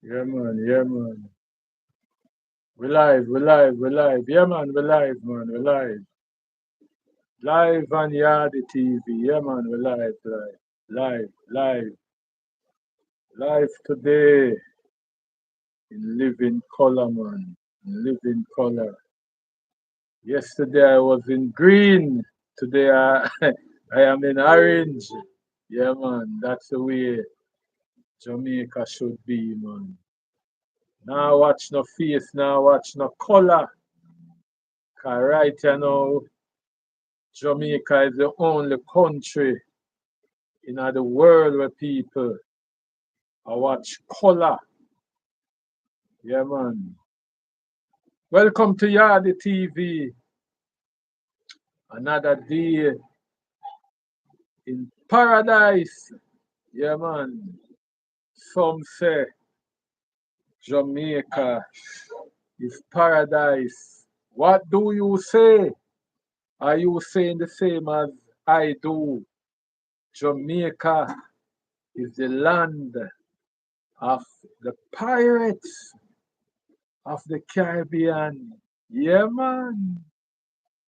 Yeah, man. Yeah, man. We live. We live. We live. Yeah, man. We live, man. We live. Live on Yardi TV. Yeah, man. We live. Live. Live. Live. Live today in living color, man. In living color. Yesterday I was in green. Today I am in orange. Yeah, man. That's the way Jamaica should be, man. Now watch no face. Now watch no color. 'Cause right now, Jamaica is the only country in the world where people watch color. Yeah, man. Welcome to Yardi TV. Another day in paradise. Yeah, man. Some say Jamaica is paradise. What do you say? Are you saying the same as I do? Jamaica is the land of the pirates of the Caribbean. Yeah, man.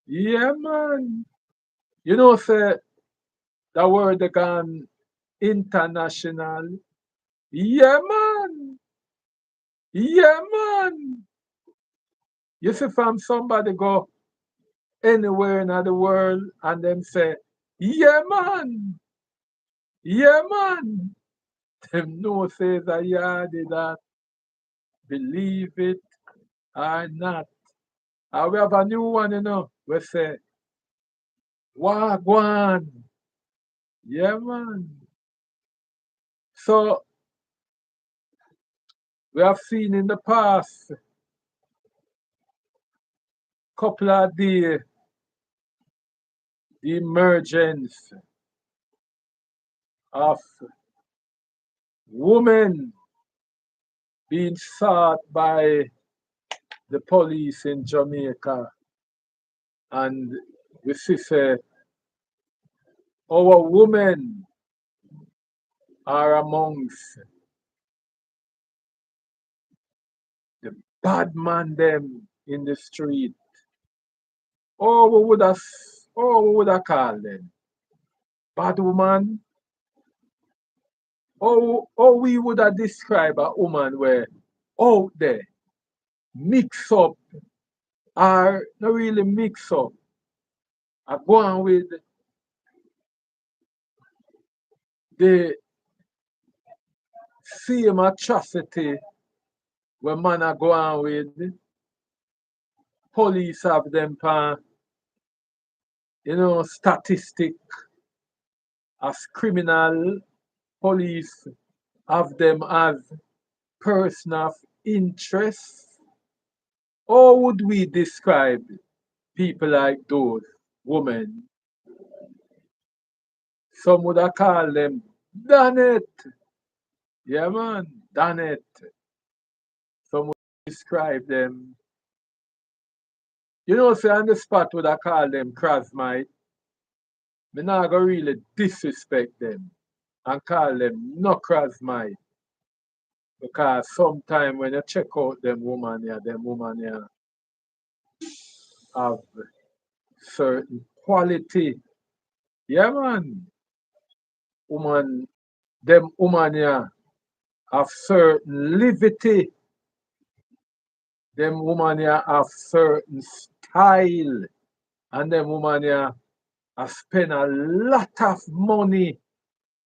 Yeah, man. You know, say the word gone international. Yeah, man. Yeah, man. You see, from somebody go anywhere in the world and them say, yeah, man. Yeah, man. Them know say that yeah, they that believe it or not. And we have a new one, we say, Wagwan. Yeah, man. So we have seen in the past couple of days the emergence of women being sought by the police in Jamaica. And we see say our women are amongst the bad man them in the street. Oh, we would have called them bad woman. Oh, we would have described a woman where out there mix up or not really mix up. I go on with the same atrocity when man are go on with police have them pan, statistic as criminal, police have them as person of interest. How would we describe people like those women? Some would have called them Donettes. Yeah, man, Donettes. Some would describe them. Say on the spot would I call them Krasmite. Me not go really disrespect them and call them no Krasmite. Because sometimes when you check out them woman here have certain quality. Yeah, man. Them woman here have certain liberty. Them woman here have certain style. And them woman here have spend a lot of money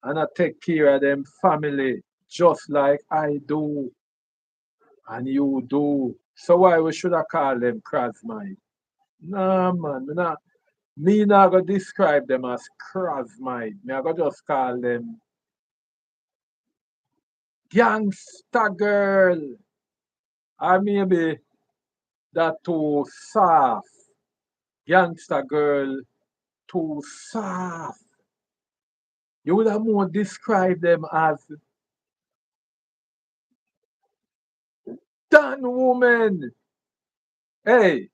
and I take care of them family just like I do and you do. So why we should have called them Krasmite? Nah, man, me not gonna describe them as Krasmite. Me I gonna just call them gangster girl. Or maybe that too soft. Gangster girl too soft. You would have more describe them as done woman. Hey,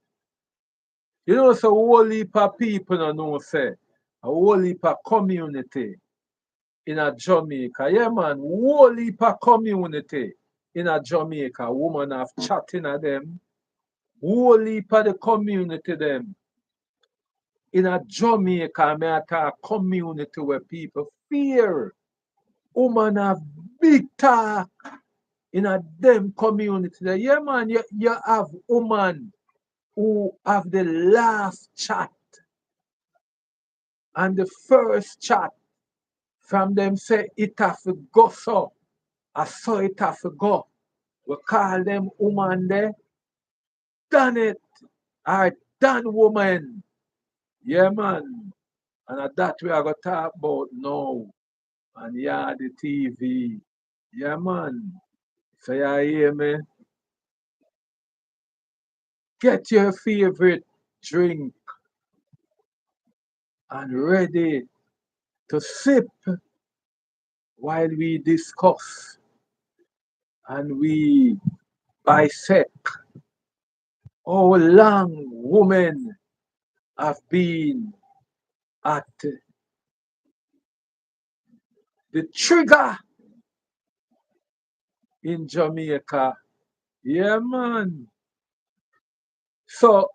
so a whole heap of people don't know say a whole heap of community in a Jamaica. Yeah, man, whole heap of community. in a Jamaica, woman have chatting at them, whole heap of the community them. In a Jamaica, me attack community where people fear. Woman have big talk in a them community there. Yeah, man, you have woman who have the last chat and the first chat from them say it have to go so. I saw it have to go. We call them woman there, done it, or done woman. Yeah, man. And that we are going to talk about now. And yeah, the TV. Yeah, man. So you hear me? Get your favorite drink and ready to sip while we discuss and we bisect how long women have been at the trigger in Jamaica. Yeah, man. So,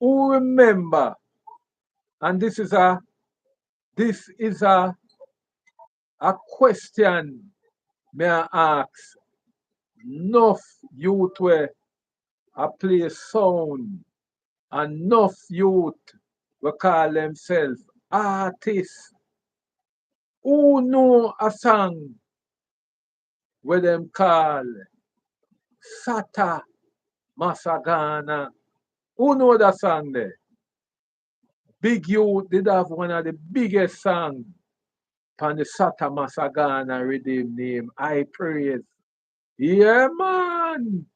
who remember? And this is a question may I ask enough youth where I play sound and enough youth we call themselves artists who know a song where them call Sata Masagana. Who know that song there? Big Youth did have one of the biggest songs on the Sata Masagana rhythm name, I Praise. Yeah, man.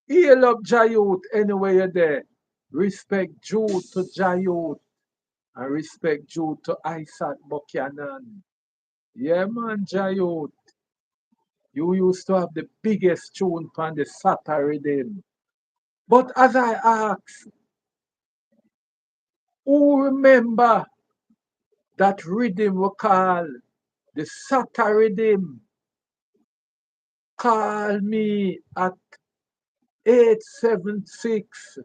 Hail up Jayut anywhere you're there. Respect Jude to Jayut and respect Jude to Isaac Buchanan. Yeah, man, Jayut. You used to have the biggest tune on the Sata rhythm. But as I ask, who remember that rhythm we call the Sata rhythm? Call me at 876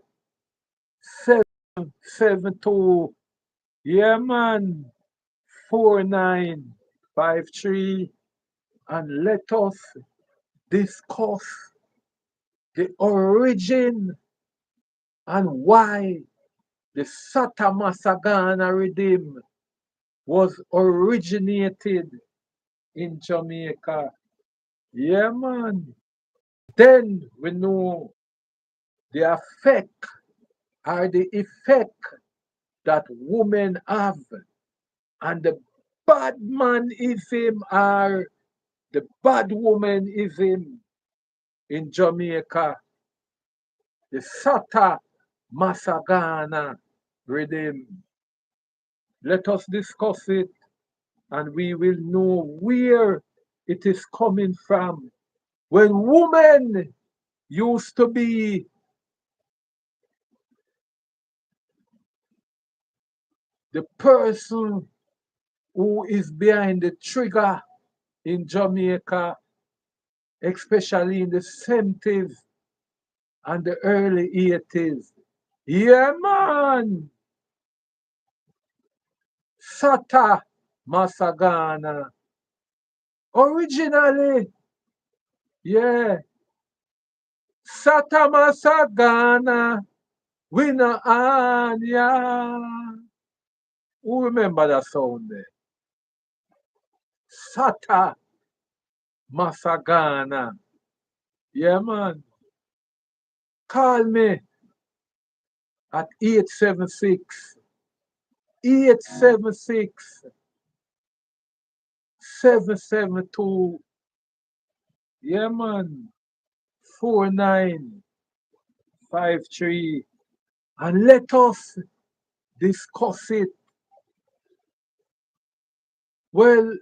772. Yeah, man. 4953 and let us discuss the origin and why the Sata Masagana rhythm was originated in Jamaica. Yeah, man. Then we know the effect or the effect that women have and the bad manism or the bad womanism in Jamaica. The Sata Masagana rhythm. Let us discuss it and we will know where it is coming from. When women used to be the person who is behind the trigger in Jamaica, especially in the 70s and the early 80s. Yeah, man. Sata Masagana. Originally, yeah, Sata Masagana. Winner Anya. Who remember that sound there? Sata Masagana. Yeah, man. Call me at 876 876 772. Yeah, man. 4953. And let us discuss it. Well,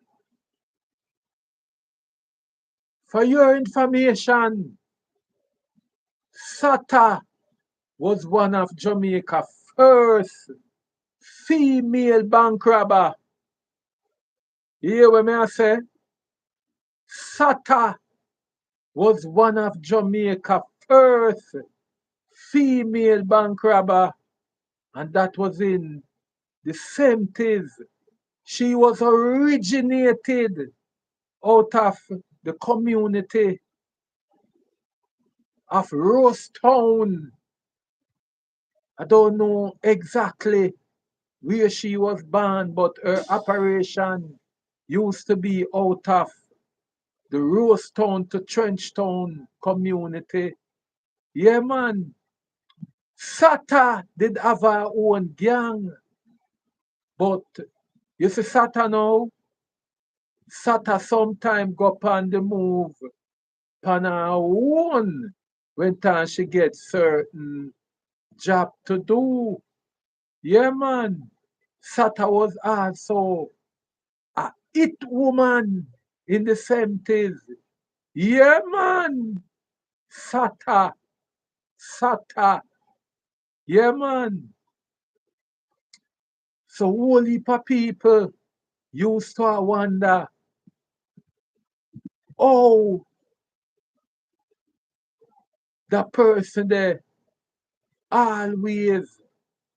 for your information, Sata was one of Jamaica's first female bank robber. You hear what me I say? Sata was one of Jamaica's first female bank robber, and that was in the 70s. She was originated out of the community of Rosetown. I don't know exactly where she was born, but her operation used to be out of the Rosetown to Trenchtown community. Yeah, man. Sata did have her own gang, but you see, Sata now, Sata sometime go on the move on her own when time she get certain job to do. Yeah, man. Sata was also a it woman in the 70s. Yeah, man. Sata, Sata. Yeah, man. So whole heap of people used to wonder, oh, the person there always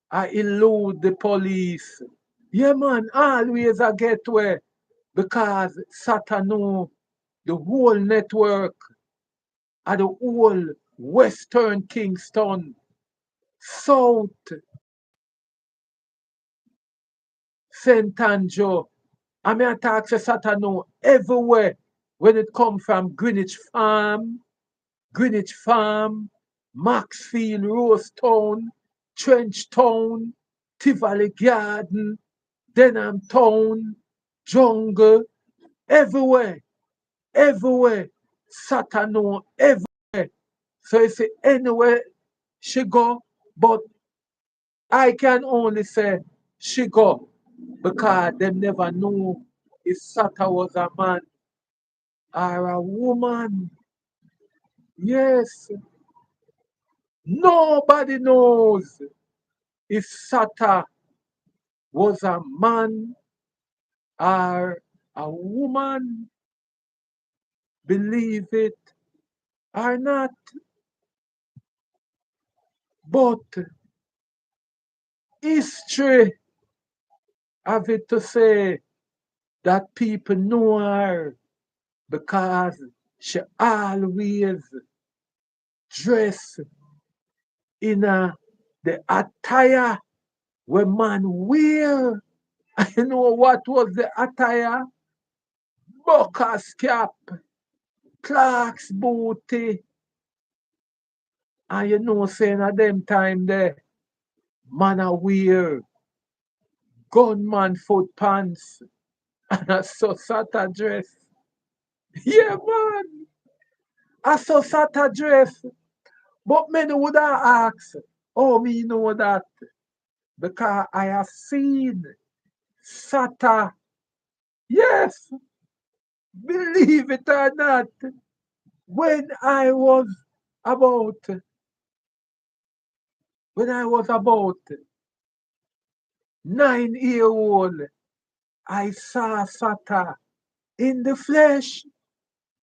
I elude the police. Yeah, man, always I get where because Sata know the whole network of the whole Western Kingston, South St. Andrew. I mean, I talk to Sata know everywhere when it come from Greenwich Farm, Maxfield, Rosetown, Trenchtown, Tivoli Garden, Denham Town, Jungle, everywhere, everywhere. Sata know everywhere. So you see, anywhere she go, but I can only say she go because them never know if Sata was a man or a woman. Yes, nobody knows if Sata was a man or a woman. Believe it or not, but history have it to say that people know her because she always dress in the attire where man wear. I know what was the attire? Bucker's cap, Clark's booty, and you know saying at them time there, man a wear gunman foot pants and a Sosata dress. Yeah, man, a Sosata dress. But many would have asked, oh, me know that because I have seen Sata. Yes, believe it or not, when I was about when I was about 9 year old, I saw Sata in the flesh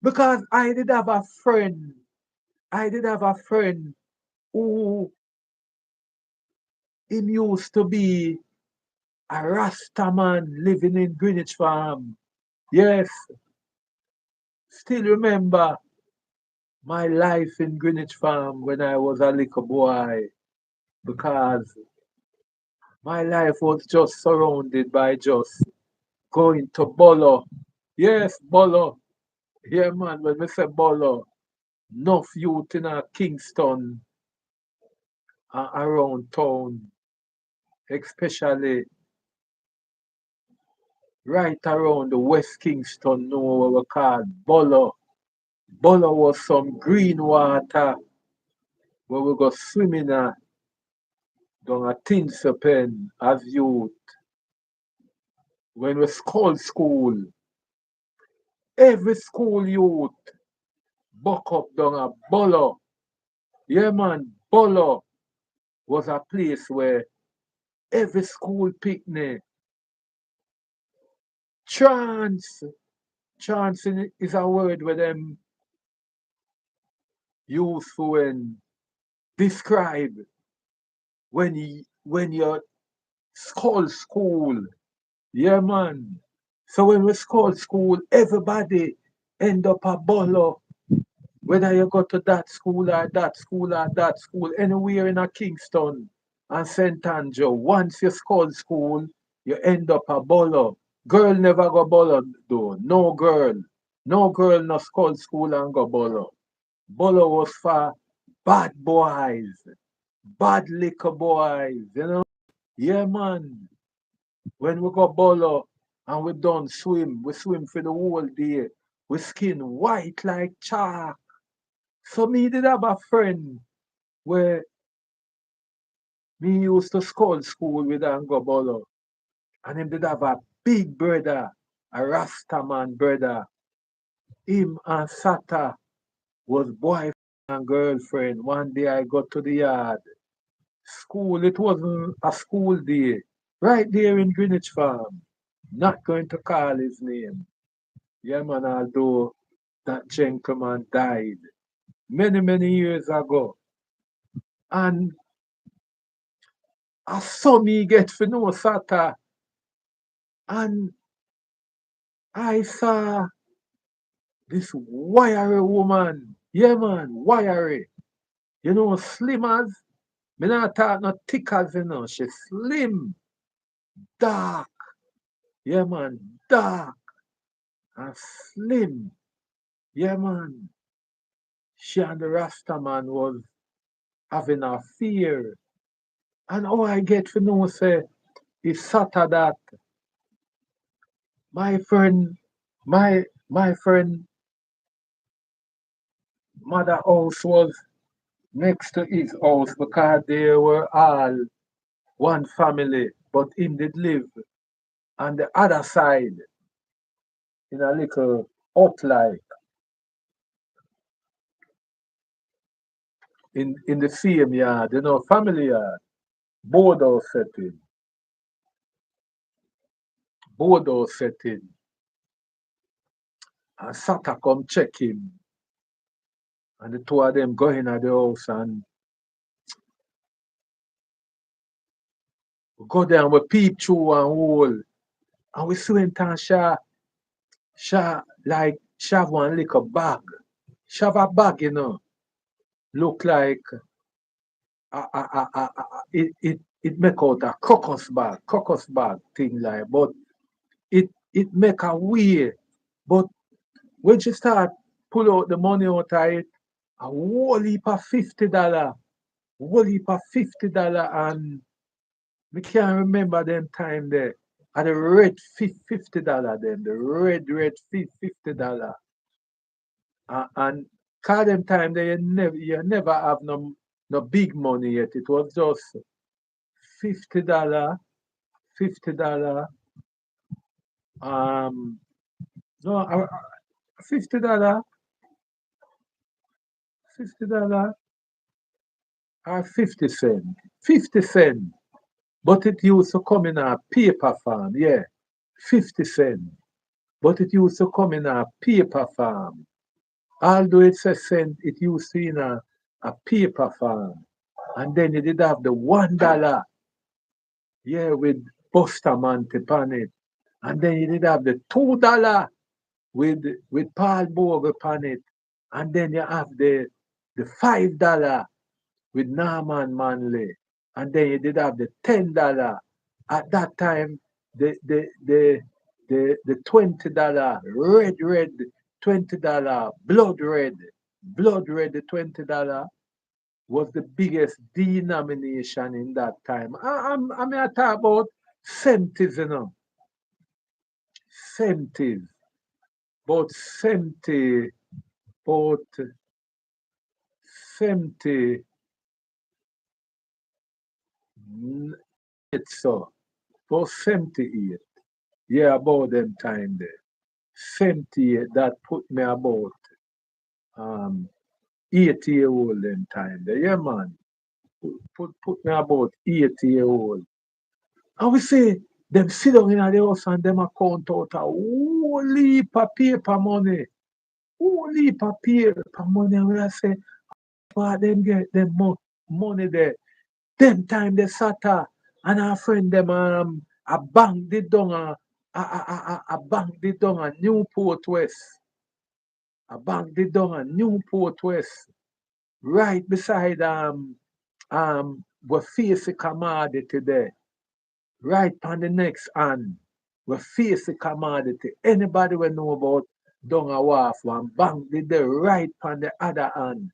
because I did have a friend. I did have a friend who him used to be a Rasta man living in Greenwich Farm. Yes, still remember my life in Greenwich Farm when I was a little boy because my life was just surrounded by just going to Bolo. Yes, Bolo. Yeah, man, when we say Bolo, enough youth in Kingston and around town, especially right around the West Kingston, know what we call Bolo. Bolo was some green water where we go swimming down a tinsel pen as youth. When we school, every school youth buck up down a Bolo. Yeah, man, Bolo was a place where every school picnic, trance, Chancing is a word where them use for when describe when you call school. Yeah, man. So when we call school, everybody end up a bolo. Whether you go to that school or that school or that school, anywhere in a Kingston and St. Andrew, once you call school, you end up a bolo. Girl never go bolo though. No girl. No girl no call school and go bolo. Bolo was for bad boys, bad liquor boys, you know? Yeah, man. When we go bolo and we done swim, we swim for the whole day. We skin white like chalk. So me did have a friend where me used to school with and go bolo. And him did have a big brother, a Rastaman brother. Him and Sata was boyfriend and girlfriend. One day I got to the yard. School, it wasn't a school day. Right there in Greenwich Farm. Not going to call his name. Yeah, man, although that gentleman died many, many years ago. And I saw me get to know Sata. And I saw this wiry woman. Yeah, man, wiry. You know, slim as. Me not talk no thick as, you know. She slim, dark. Yeah, man, dark and slim. Yeah, man. She and the Rasta man was having a fear. And all I get to know say is Sata that my friend, my friend mother house was next to his house because they were all one family, but him did live on the other side in a little hut like in the same yard, you know, family yard, board house setting, board house setting. And Sata come check him. And the two of them go in at the house and we go there and we peep through and all. And we see him and she have one little bag. She have a bag, you know, look like it make out a crocus bag thing like, but it make a way. But when she start pull out the money out of it, a whole heap of $50, whole heap of $50, and me can't remember them time there. And the red $50 then, the red $50. And cause them time there you never have no big money yet. It was just $50, $50, um no $50, $50 or 50 cents. 50 cents. But it used to come in a paper form, yeah. 50 cents. But it used to come in a paper form. Although it's a cent, it used to in a paper form. And then you did have the $1, yeah, with Bustamante on it. And then you did have the $2 with Paul Bogle on it. And then you have the $5 with Norman Manley. And then you did have the $10. At that time, the $20, red $20, blood red the $20 was the biggest denomination in that time. I mean, I talk about centis, you know, centis, about centi, about centi, it's so, about 78. Yeah, about them time there. 78, that put me about um 80-year old them time there. Yeah, man. Put me about 80-year old. And we say them sit down in the house and them a count out a whole heap of paper money. Whole heap of paper money. We I say, for them get them money there. Them time they sat and our friend them a bank the down a bank the down a Newport West. A bank the down a Newport West. Right beside we face the commodity there. Right on the next hand. We face the commodity. Anybody we know about down a wharf one bank the there right on the other hand.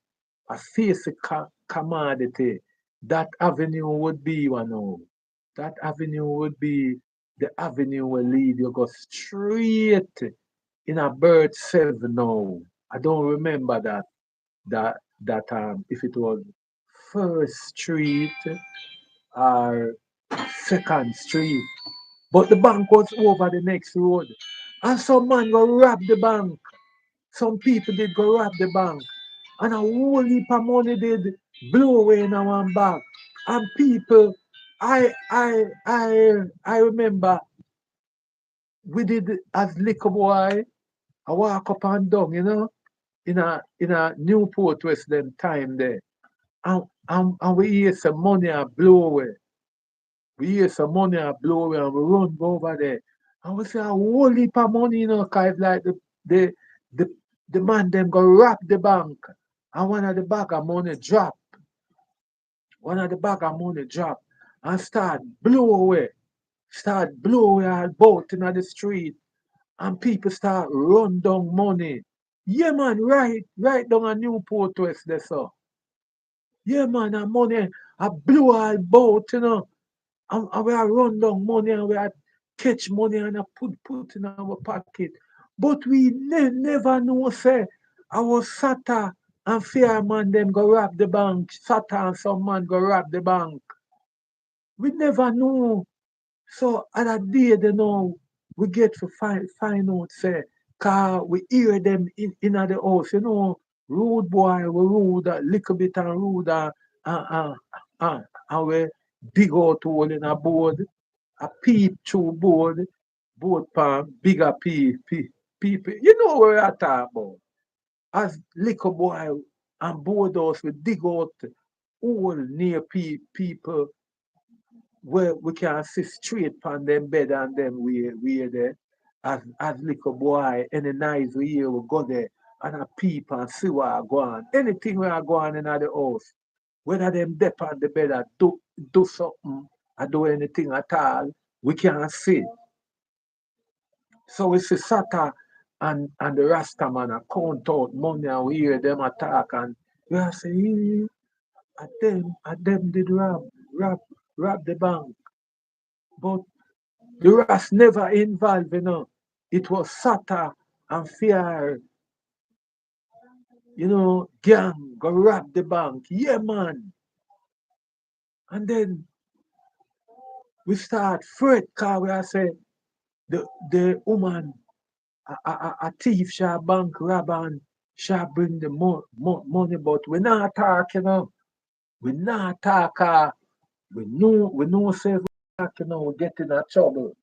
A face the commodity. That avenue would be one now. That avenue would be the avenue will lead you go straight in a bird seven now. I don't remember that if it was first street or second street. But the bank was over the next road. And some man go rob the bank. Some people did go rob the bank. And a whole heap of money did blow away in our bank. And people, I remember we did as little boy, I walk up and down, in a Newport West them time there. And we hear some money and blow away. We hear some money and blow away and we run go over there. And we say a whole heap of money, cause it's like the the the man them go rob the bank. And one of the bag of money drop. One of the bag of money drop and start blow away. Start blow away all about in the street. And people start run down money. Yeah man, right down a Newport West there so. Yeah man, and money I blew all about. And we are run down money and we are catch money and I put in our pocket. But we never know say our Sata and Fireman them go rob the bank. Sata and some man go rob the bank. We never know. So at a day they know we get to find out say car we hear them in the house, rude boy, we rude a little bit and rude and, and we dig out hole in a board, a peep through board pan, bigger people. You know what I talk about. As little boy and board house we dig out hole near people where we can see straight on them bed and them we there. As little boy, any night we hear we go there and a peep and see what I go on. Anything we are going in the house, whether them dep on the bed or do something or do anything at all, we can see. So we see Sata and the Rasta man a count out money and we hear them attack and we are saying, at them did rob, rob the bank. But the rest never involved. It was Sata and Fear, gang go rob the bank. Yeah, man. And then we start fret car we I say the woman, a thief shall bank rob and shall bring the money, but we not talk. We not talk. We know say we talk, we get in a trouble.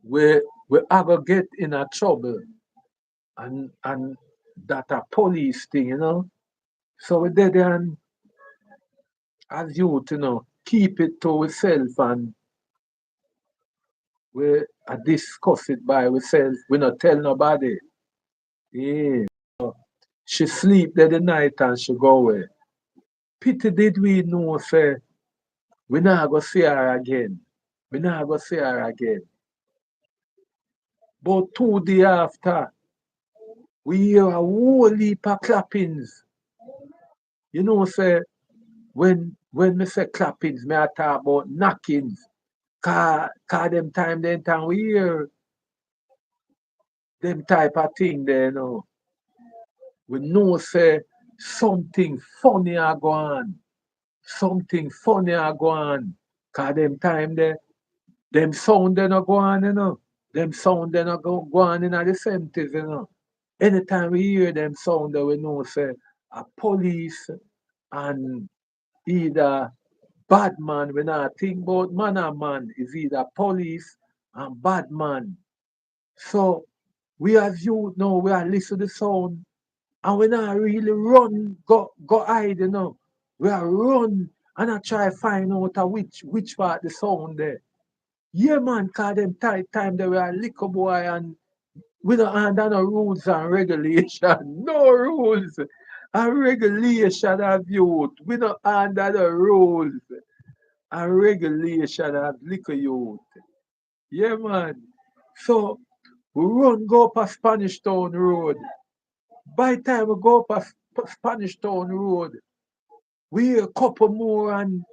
We ever get in a trouble and that a police thing. So we did and as youth, keep it to ourselves and we discuss it by ourselves. We not tell nobody. Yeah. She sleep there the night and she go away. Pity did we know say we not go see her again. We not go see her again. But 2 days after, we hear a whole heap of clappings. Say when me say clappings, me I talk about knockings. Cause them time we hear them type of thing there. We know say something funny are go on. Something funny are go on. Cause them time there, them sound they not go on. Them sound they not go on in the 70s. Anytime we hear them sound we know say a police and either bad man, we not think about man or man, is either police and bad man. So we as youth now, we are listen to the sound and we not really run, go hide, you know. We are run and I try find out which part the sound there. Yeah man, cause them time they were a little boy and we don't under no rules and regulation. No rules and regulation of youth. We don't under the rules and regulation of little youth. Yeah man. So we run go up a Spanish Town Road. By the time we go up a Spanish Town Road, we hear a couple more and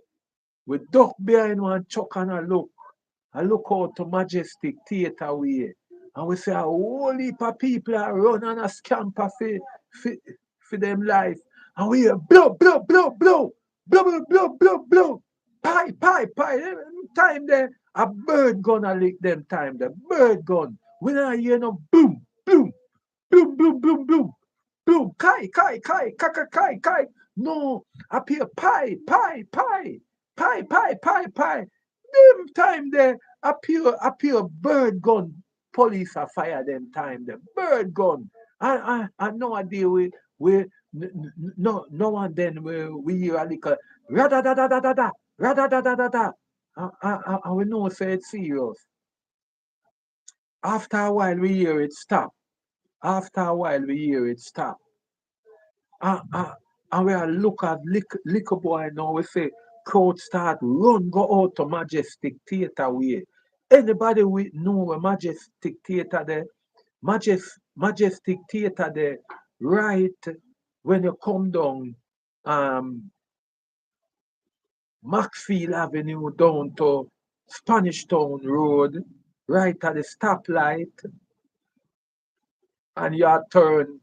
we duck behind one truck and I look out to Majestic Theatre way. And we say a whole heap of people are run and a scamper for, for them life. And we hear blow, blow, blow, blow, blow, blow, blow, blow, blow. Pie, pie, pie. Time there, a bird gun a lick them time there. Bird gun. We not hear no boom, boom, boom, boom, boom, boom, boom, kai, kai, kai, kai, kai, kai. No, appear pie, pie, pie, pie, pie, pie, pie. Them time there appear bird gun. Police are fire them time there. Bird gun. I no idea we no one then we hear a little rada da da da da da rada da da da da. And we know say it's serious. After a while we hear it stop. After a while we hear it stop. And, and, and we are look at liquor boy now, we say crowd start run go out to Majestic Theatre way. Anybody we know a Majestic Theatre there? Majestic Theatre there, right when you come down um Maxfield Avenue down to Spanish Town Road, right at the stoplight, and you turn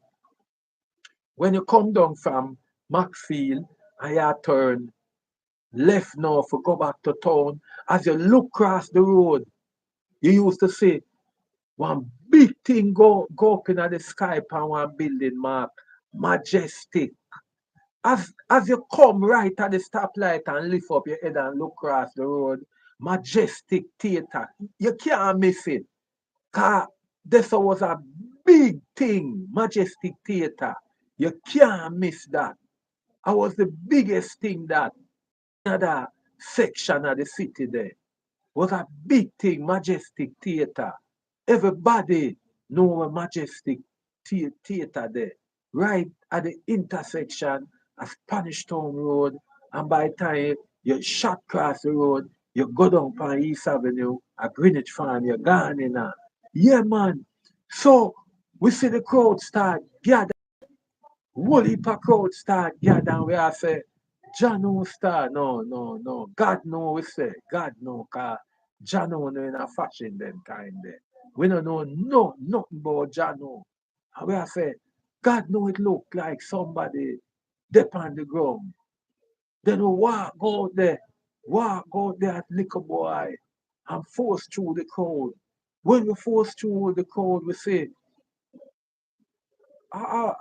when you come down from Maxfield and you turn left now for go back to town. As you look across the road, you used to see one big thing go up in the sky upon one building mark Majestic. As you come right at the stoplight and lift up your head and look across the road, Majestic Theatre. You can't miss it. Cause this was a big thing, Majestic Theatre. You can't miss that. I was the biggest thing that another section of the city there was a big thing, Majestic Theatre. Everybody know a Majestic Theatre there. Right at the intersection of Spanish Town Road, and by the time you shot across the road, you go down on East Avenue, at Greenwich Farm, you're gone in there. Yeah, man. So we see the crowd start gather, whole heap of crowd start gather, we are say, Jah no star, no, no, no. God know we say, God know, cause Jah know no in a fashion them time there. We don't know nothing about Jah know. And we are say, God know it look like somebody dip on the ground. Then we walk out there at little boy and force through the crowd. When we force through the crowd, we say, I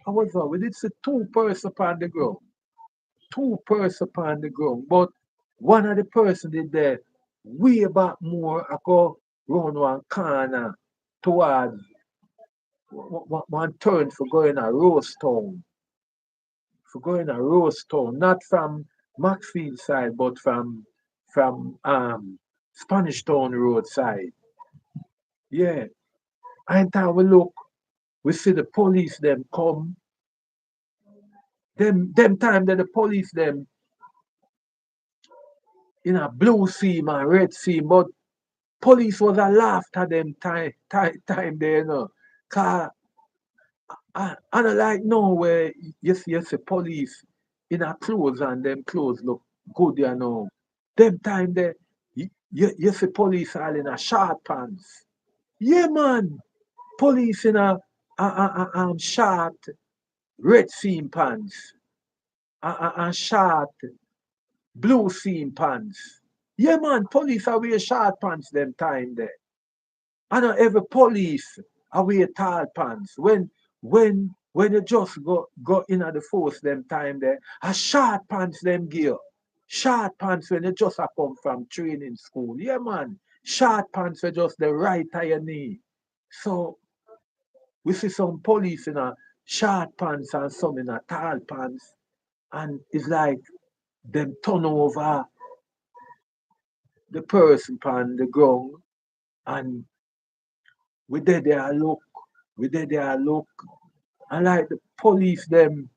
was we did see two-person upon the ground. Two-person upon the ground. But one of the person did there way back more, I go round one corner towards one turn for going a Rose Town. For going a Rose Town. Not from Maxfield side, but from Spanish Town Road side. Yeah. And time we look, we see the police them come. Them time that the police them in a blue seam and red seam, but police was a laugh at them time there, you know. Cause I don't like no where you see police in a clothes and them clothes look good, you know. Them time there, you see police all in a short pants. Yeah, man. Police in a short red seam pants. And short blue seam pants. Yeah, man, police are wear short pants them time there. I know every police are wear tall pants. When you just go in at the force them time there, a short pants them gear. Short pants when you just a come from training school. Yeah, man. short pants were just the right of your knee. So we see some police in a short pants and some in a tall pants, and it's like them turn over the person on the ground, and we did there look, we did there look, and like the police them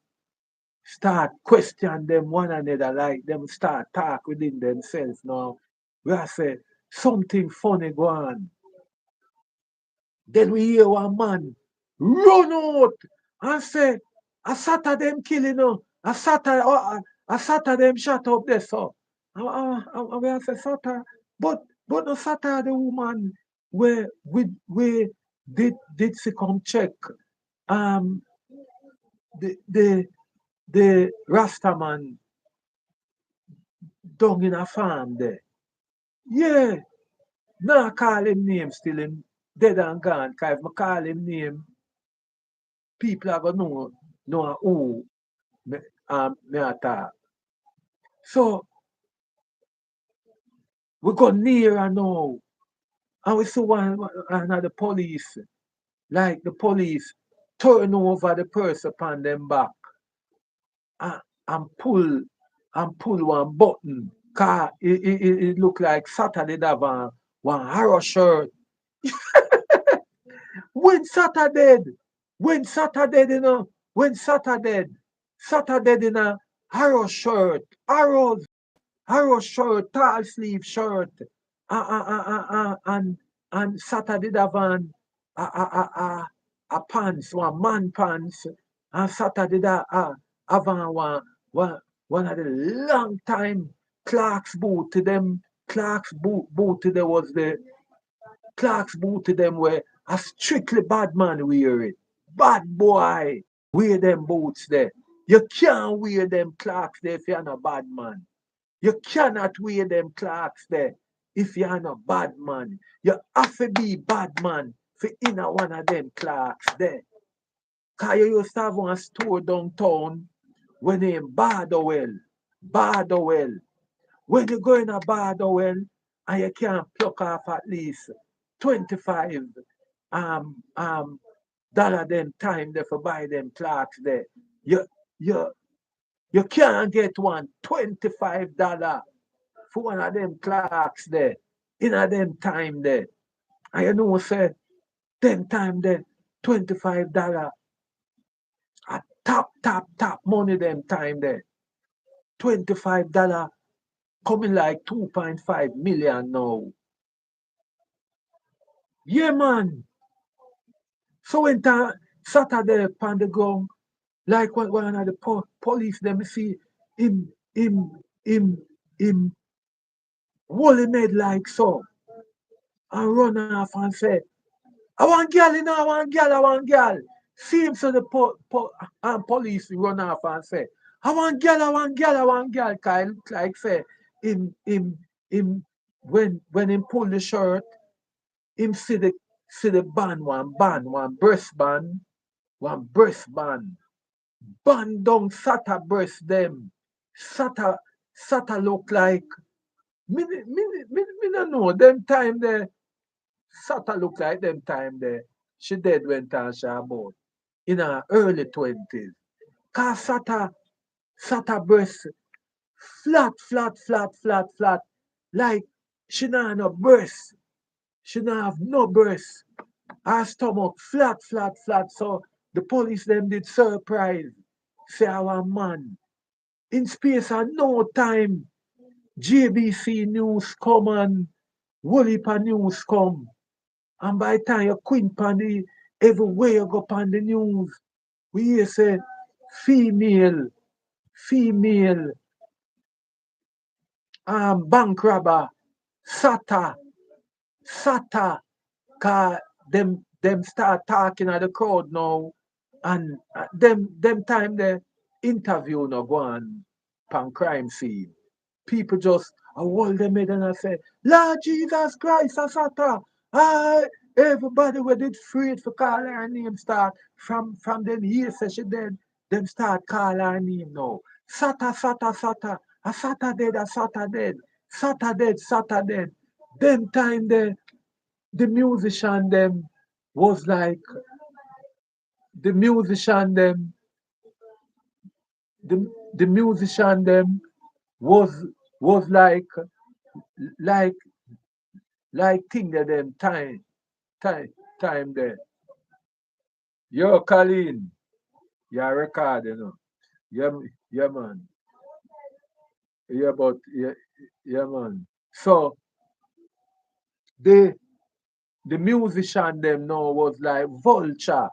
start question them one another, like them start talk within themselves now. We are say something funny go on. Then we hear one man run out and say, I saw them killing her. I saw them shut up there, so. And we say, Sata, but no Sata, the woman where we did she come check um the Rasta man down in a farm there. Yeah, now call him name still him dead and gone. Cause if I call him name, people are gonna know who me, me attack. So we go nearer now, and we see one of the police, like the police turn over the purse upon them back and, and pull one button. Cause it look like Saturday have one horror shirt. When Saturday, when Saturday in a arrow shirt, arrow shirt, tall sleeve shirt, and Saturday have a pants, one man pants, and Saturday have one of the long time Clark's boot to them. Clark's boot to them was the Clark's boot to them were a strictly bad man wear it. Bad boy wear them boots there. You can't wear them Clarks there if you're not a bad man. You cannot wear them Clarks there if you're not a bad man. You have to be bad man for in a one of them Clarks there. Cause you used to have one store downtown when named Bardowell. Bardowell. When you go in a Bardowell and you can't pluck off at least 25 um um dollar them time there for buy them clocks there. You you you can't get one $25 for one of them clocks there in a them time there. And you know say them time there $25 a top money them time there. $25 coming like 2.5 million now. Yeah man. So when Saturday upon the ground, like one of the police them see him him him wholly made like so and run off and say, I want girl, you know, I want girl. See him so the police run off and say, I want girl, I want girl, I want girl. Cause it look like say him when him pull the shirt, him see the band, one breast band, one breast band. Band down Sata breast them. Sata look like me no know. Them time there, Sata look like them time there. She dead when Tasha about in her early 20s. Cause Sata breast flat. Like she not no breast. She not have no breast. Her stomach flat. So the police them did surprise. Say our man. In space of no time, JBC news come and Wolipa news come. And by the time you quint pan the everywhere you go pan the news, we hear say female, female bank robber, Sata, Sata, cause them start talking at the crowd now and them time the interview no go on pan crime scene. People just hold them head and I say, Lord Jesus Christ, Asata. I everybody were did afraid for call her name start from them years say she dead, them start call her name now. Sata. A Sata dead. Sata dead. Them time the musician them was like the musician them the, the musician them was was like like thing that them time there. Yo, Colleen, your record, you know. Yeah, yeah, man. Yeah, but yeah, man. So the the musician them now was like vulture.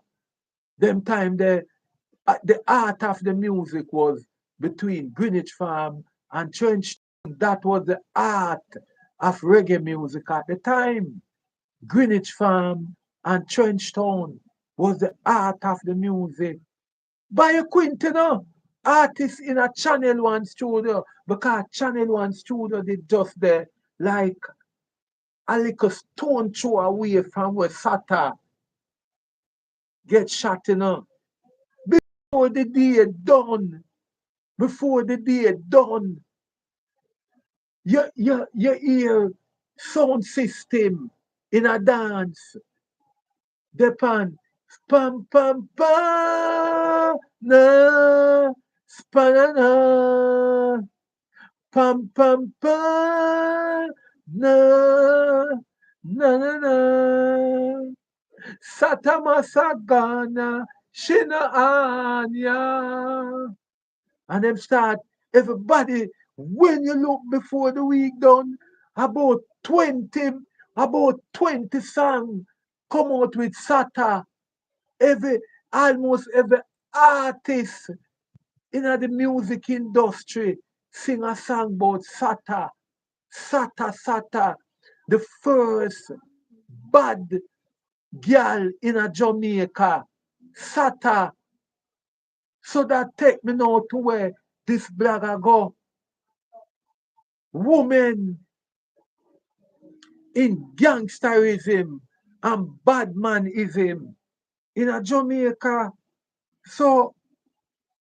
Them time the art of the music was between Greenwich Farm and Trench. That was the art of reggae music at the time. Greenwich Farm and Trenchtown was the art of the music. By a Quintino, artists in a Channel One studio, because Channel One studio did just the like a little stone throw away from where Sata get shot, you know. Before the day done, before the day done, you hear sound system in a dance. Depan pam pam pam na spanana pam pam pam na na satama sagana shina anya. And them start, everybody, when you look before the week done, about 20, about 20 songs come out with Sata. Every, almost every artist in the music industry sing a song about Sata. Sata, Sata. The first bad girl in a Jamaica. Sata. So that take me now to where this blogger go. Women in gangsterism and badmanism in a Jamaica. So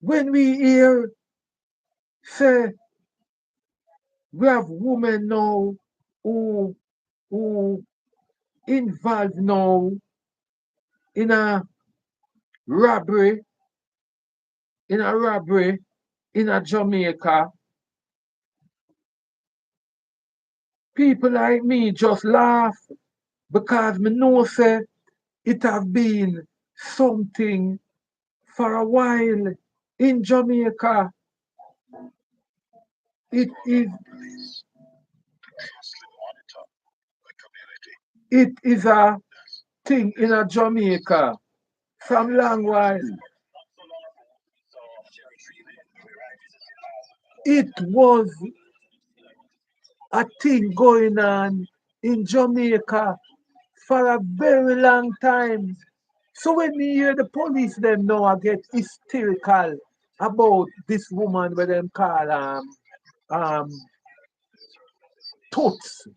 when we hear say we have women now who who involved now in a robbery, in a robbery in a Jamaica, people like me just laugh because me know say it have been something for a while in Jamaica. It is it is a thing in a Jamaica from long while. It was a thing going on in Jamaica for a very long time. So when me hear the police them now I get hysterical about this woman where them call um Toots.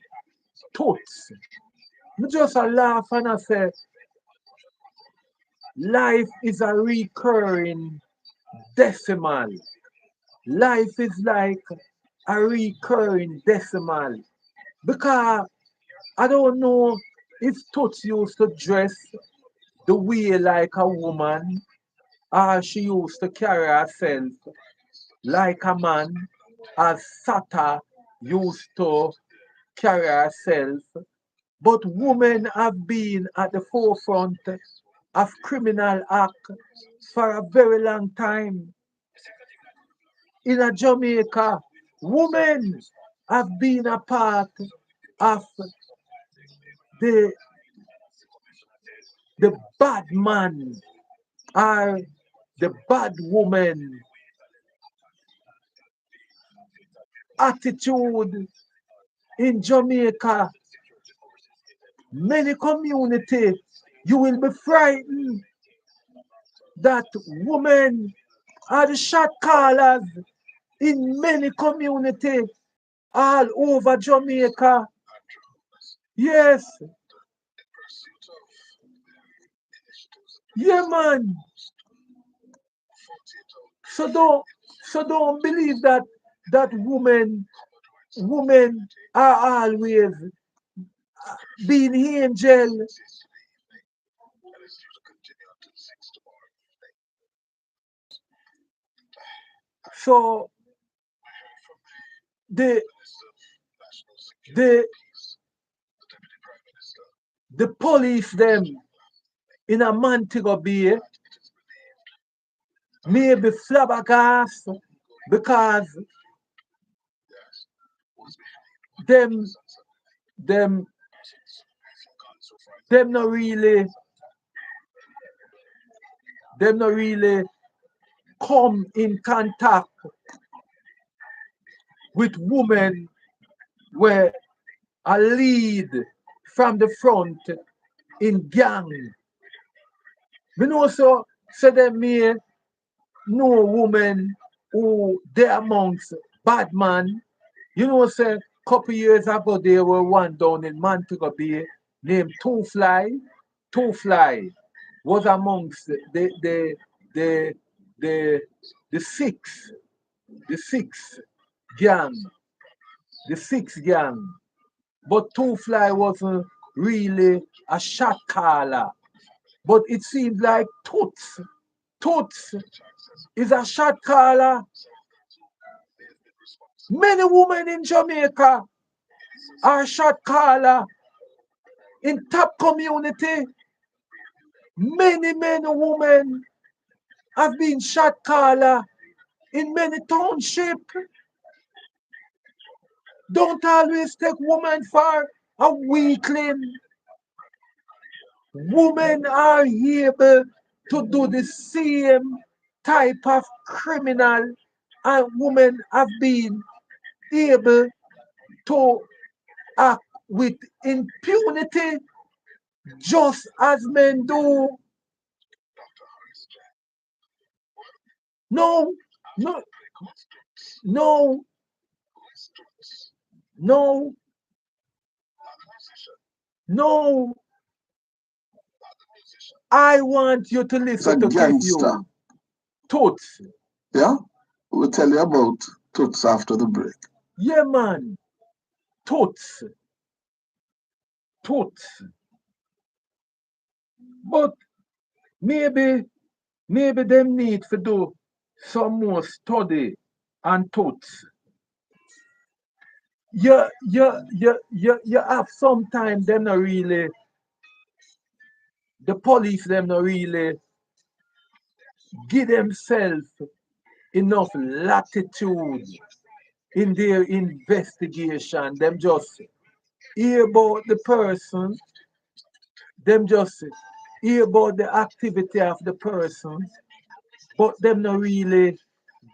Toots. Me just a laugh and I say life is a recurring decimal. Life is like a recurring decimal. Because I don't know if Toots used to dress the way like a woman or she used to carry herself like a man as Sata used to carry herself. But women have been at the forefront of criminal act for a very long time. In a Jamaica, women have been a part of the the bad man or the bad woman attitude in Jamaica. Many communities, you will be frightened that women are the shot callers in many communities all over Jamaica. Yes, yeah, man. So don't so don't believe that women are always being angel. So the the the police them in a Montego Bay maybe flabbergasted because them them them not really them not really come in contact with women where a lead from the front in gang. Me know so them may know woman who they amongst bad man. You know say couple years ago there were one down in Montego Bay named Two Fly. Two Fly was amongst the the the six the six gang. The six gang. But Two Fly wasn't really a shot caller. But it seems like Toots is a shot caller. Many women in Jamaica are shot caller in top community. Many women have been shot caller in many township. Don't always take woman for a weakling. Women are able to do the same type of criminal, and women have been able to act with impunity just as men do. No, no, no, no, no. I want you to It's a listen to Cliff gangster. you. Toots. Yeah? We'll tell you about Toots after the break. Yeah, man. Toots. Toots. But maybe them need to do some more study on toots. You have sometimes them not really the police them not really give themselves enough latitude in their investigation. Them just hear about the person, them just hear about the activity of the person, but them not really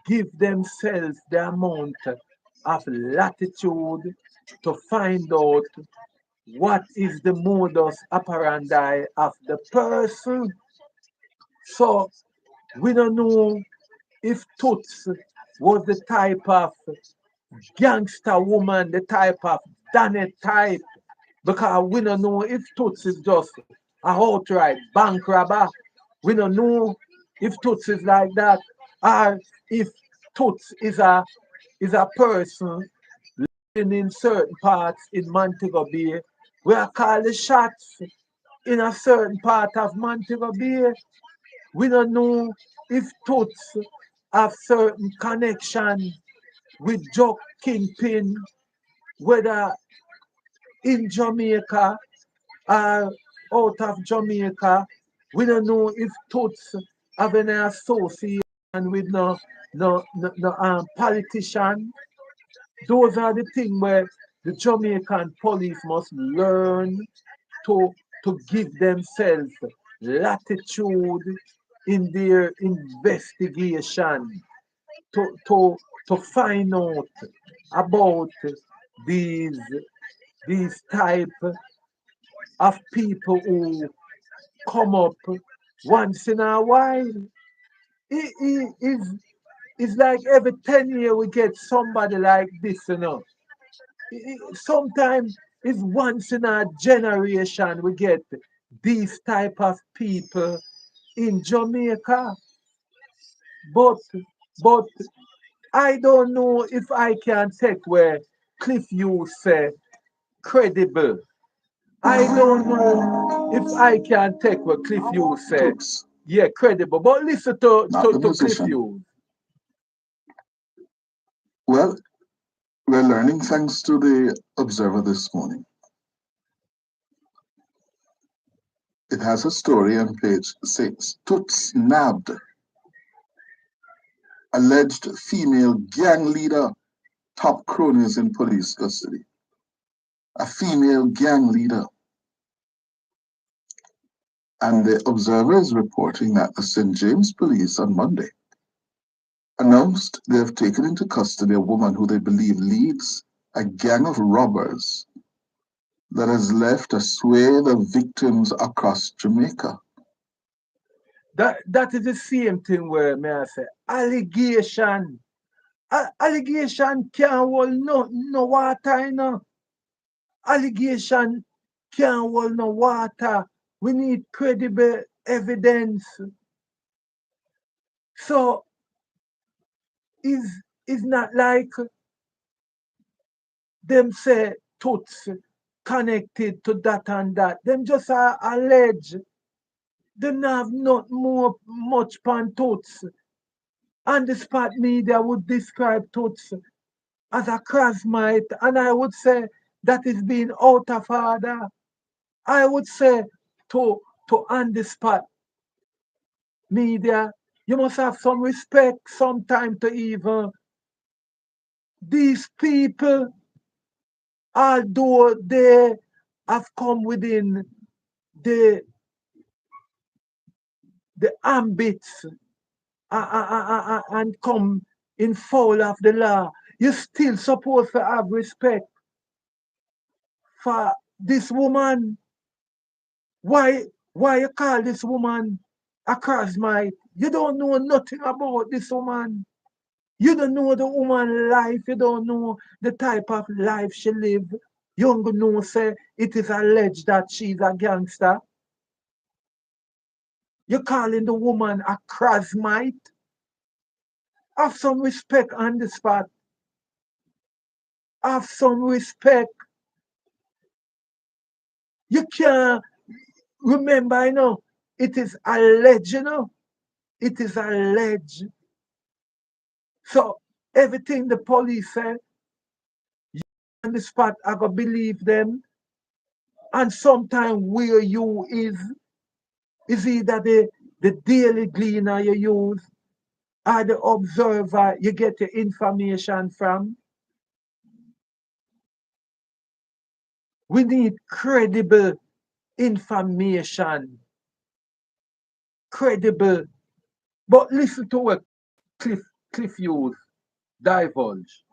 give themselves the amount of latitude to find out what is the modus operandi of the person. So we don't know if Toots was the type of gangster woman, the type of Donette type, because we don't know if Toots is just a outright bank robber. We don't know if Toots is like that, or if Toots is a person in certain parts in Montego Bay. We are called the shots in a certain part of Montego Bay. We don't know if Toots have certain connection with drug kingpin, whether in Jamaica or out of Jamaica. We don't know if Toots have any association with no politician. Those are the things where the Jamaican police must learn to give themselves latitude in their investigation to find out about these type of people who come up once in a while. It's like every 10 years we get somebody like this. Sometimes it's once in a generation we get these type of people in Jamaica. But but I don't know if I can take where Cliff you say credible. I don't know if I can take what Cliff Hughes said. Toots, Yeah, credible. But listen to, not to, the to Cliff musician. Hughes. Well, we're learning thanks to the Observer this morning. It has a story on page 6. Toots nabbed alleged female gang leader, top cronies in police custody. A female gang leader. And the Observer is reporting that the St. James Police on Monday announced they have taken into custody a woman who they believe leads a gang of robbers that has left a swathe of victims across Jamaica. That is the same thing where may I say allegation. Allegation can't hold no water, you know. Allegation can't hold no water. We need credible evidence. So is not like them say Toots connected to that and that. Them just are allege. Them not have not more much pan Toots. And the spot media would describe Toots as a charismite, and I would say that is being out of order. I would say to on the spot media, you must have some respect sometime to even these people, although they have come within the the ambits and come in foul of the law, you still supposed to have respect for this woman. Why you call this woman a charismite? You don't know nothing about this woman. You don't know the woman life. You don't know the type of life she live. You don't know say it is alleged that she's a gangster. You're calling the woman a charismite. Have some respect on the spot. Have some respect. You can't remember, it is alleged, It is alleged. So everything the police say on the spot, I gotta believe them. And sometimes where you is either the daily gleaner you use or the observer you get your information from. We need credible information. Credible. But listen to what Cliff Cliff Hughes divulge.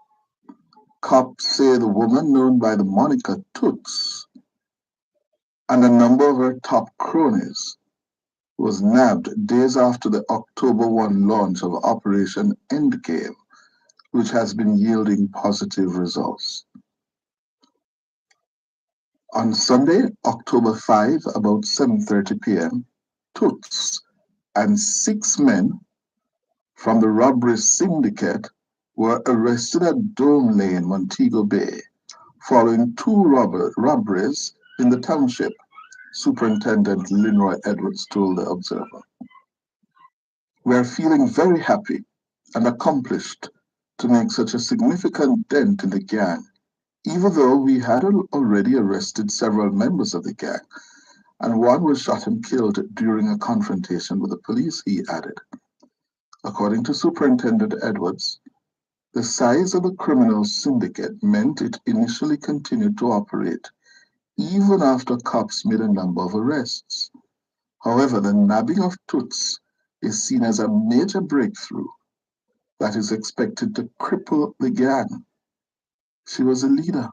Cops say the woman known by the moniker Toots and a number of her top cronies was nabbed days after the October 1 launch of Operation Endgame, which has been yielding positive results. On Sunday, October 5, about 7:30 p.m., Toots and 6 men from the robbery syndicate were arrested at Dome Lane, Montego Bay, following two robberies in the township, Superintendent Linroy Edwards told the Observer. We are feeling very happy and accomplished to make such a significant dent in the gang, even though we had already arrested several members of the gang, and one was shot and killed during a confrontation with the police, he added. According to Superintendent Edwards, the size of the criminal syndicate meant it initially continued to operate even after cops made a number of arrests. However, the nabbing of Toots is seen as a major breakthrough that is expected to cripple the gang. She was a leader.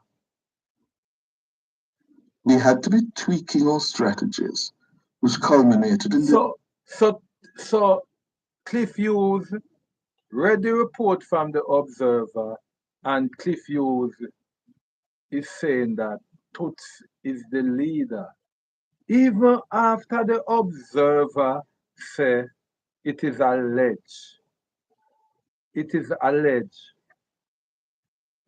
We had to be tweaking our strategies, which culminated in the So so Cliff Hughes read the report from the Observer, and Cliff Hughes is saying that Toots is the leader. Even after the Observer say it is alleged. It is alleged.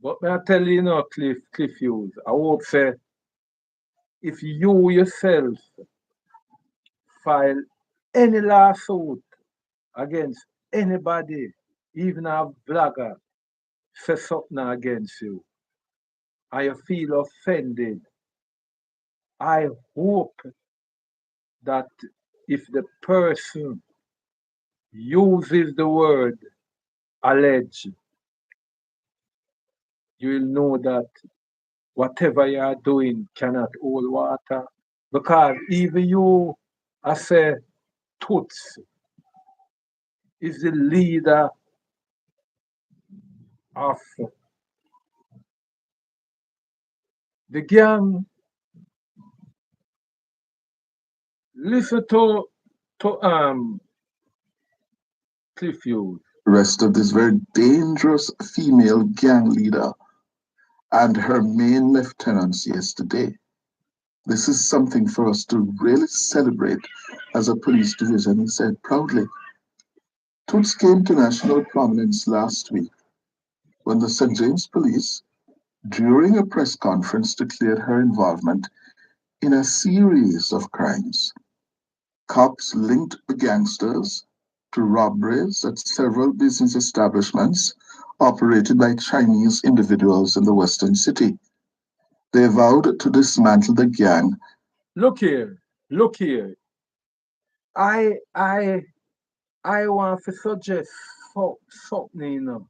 But may I tell you, Cliff Hughes, I hope say if you yourself file any lawsuit against anybody, even a blogger, say something against you, and you feel offended, I hope that if the person uses the word allege, you will know that whatever you are doing cannot hold water. Because even you, I say, Toots is the leader of the gang. Listen to Cliff Hughes. Arrest of this very dangerous female gang leader and her main lieutenants yesterday. This is something for us to really celebrate as a police division, he said proudly. Toots came to national prominence last week when the St. James Police, during a press conference, declared her involvement in a series of crimes. Cops linked the gangsters to robberies at several business establishments operated by Chinese individuals in the Western City. They vowed to dismantle the gang. Look here, look here. I I I want to suggest something, you know.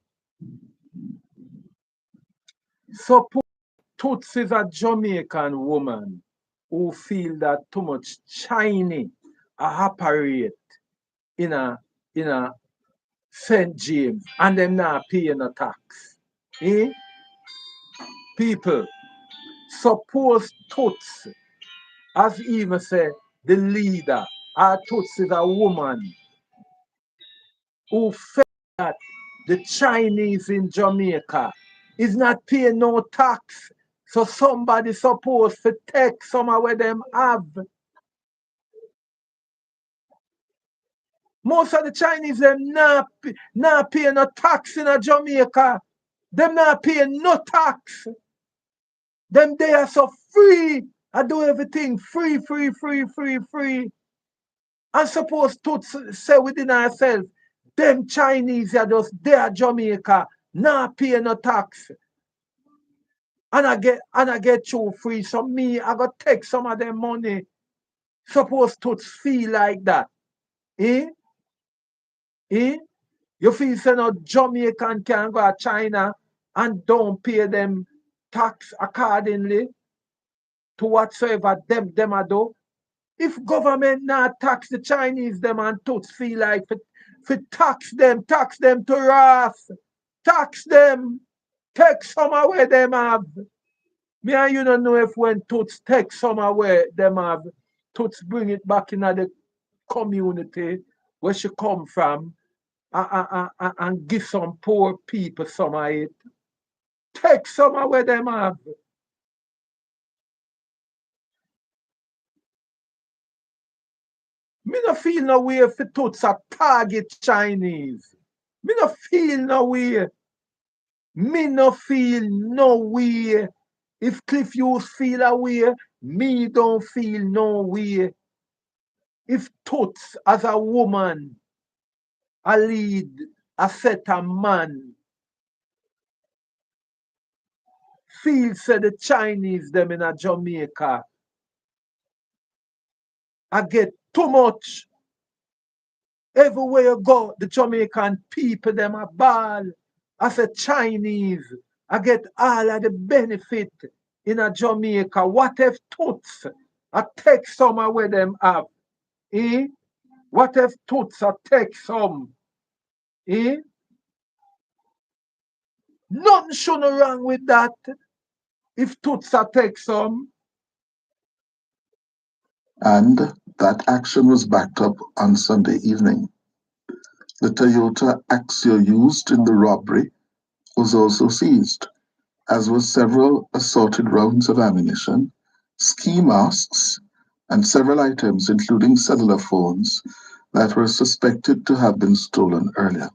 Suppose Toots is a Jamaican woman who feel that too much Chinese operate in a St. James and them not paying no tax. Eh? People, suppose Toots, as even say the leader, our Toots is a woman who felt that the Chinese in Jamaica is not paying no tax. So somebody supposed to take some of where them have. Most of the Chinese them not paying no tax in a Jamaica. Them not paying no tax. Them they are so free. I do everything free, free, free, free, free. And suppose to say within ourselves, them Chinese are just there Jamaica, not paying no tax. And I get you free. So me, I got take some of them money. Suppose to feel like that. Eh? Eh? You feel say no Jamaican can go to China and don't pay them tax accordingly to whatsoever them a do. If government not tax the Chinese them and tots feel like for tax them to wrath, tax them, take some away them have. Me and you don't know if when tots take some away them have, tots bring it back in the community where she come from and give some poor people some of it. Take some away them have. Me no feel no way if the tots a target Chinese. Me no feel no way. Me no feel no way. If Cliff Hughes feel a way, me don't feel no way. If Toots as a woman, a lead, a set a man, feel say the Chinese them in a Jamaica, I get too much. Everywhere you go, the Jamaican people them a ball. As a Chinese, I get all of the benefit in a Jamaica. What if Toots I take some of where them have? Eh? What if Toots I take some? Eh? Nothing shouldn't wrong with that. If Toots I take some. And that action was backed up on Sunday evening. The Toyota Axio used in the robbery was also seized, as were several assorted rounds of ammunition, ski masks, and several items, including cellular phones, that were suspected to have been stolen earlier.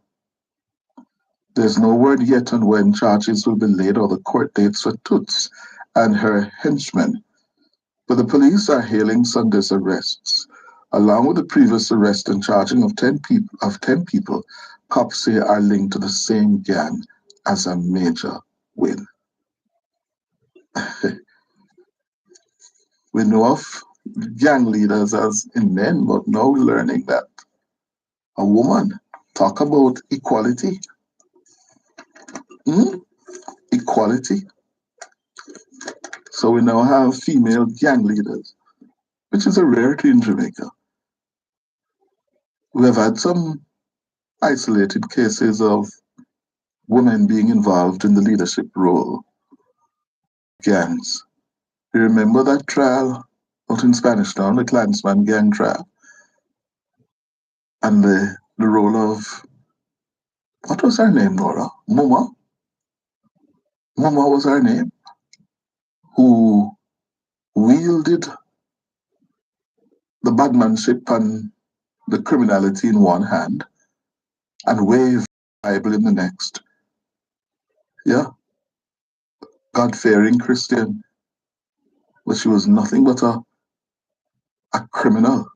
There's no word yet on when charges will be laid or the court dates for Toots and her henchmen, But the police are hailing Sunday's arrests. Along with the previous arrest and charging of 10 people, cops say are linked to the same gang as a major win. We know of gang leaders as in men, but now we're learning that a woman, talk about equality. Hmm? Equality. So we now have female gang leaders, which is a rarity in Jamaica. We have had some isolated cases of women being involved in the leadership role, gangs. You remember that trial out in Spanish Town, the Klansman gang trial, and the role of, what was her name, Nora? Muma? Muma was her name, who wielded the badmanship and the criminality in one hand and waved the Bible in the next. Yeah, God-fearing Christian, but she was nothing but a criminal.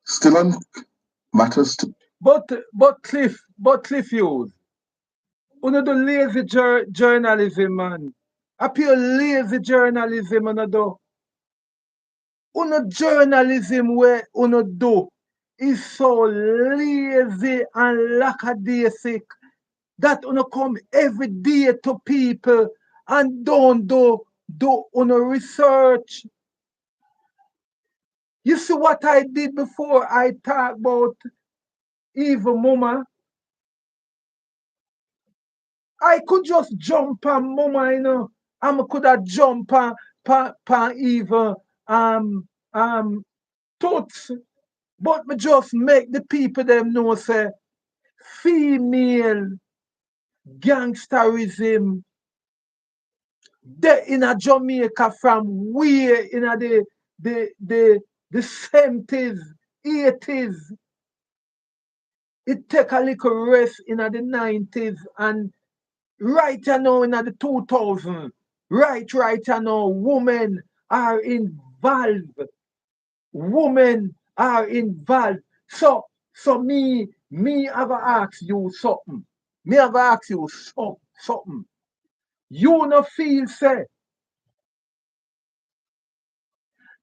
Still on matters to... But Cliff Hughes, uno do lazy journalism, man. I pure lazy journalism, uno do. Uno journalism where uno do is so lazy and lackadaisic that uno come every day to people and don't do uno research. You see what I did before I talk about Eva Mama? I could just jump on Mama, I could have jump on Eva Toots. But me just make the people them know say female gangsterism they in a Jamaica from where in a the 70s, 80s. It take a little rest in the 90s and right now in the 2000s, right now, women are involved. Women are involved. So me have ask you something. Me have ask you something. You no feel say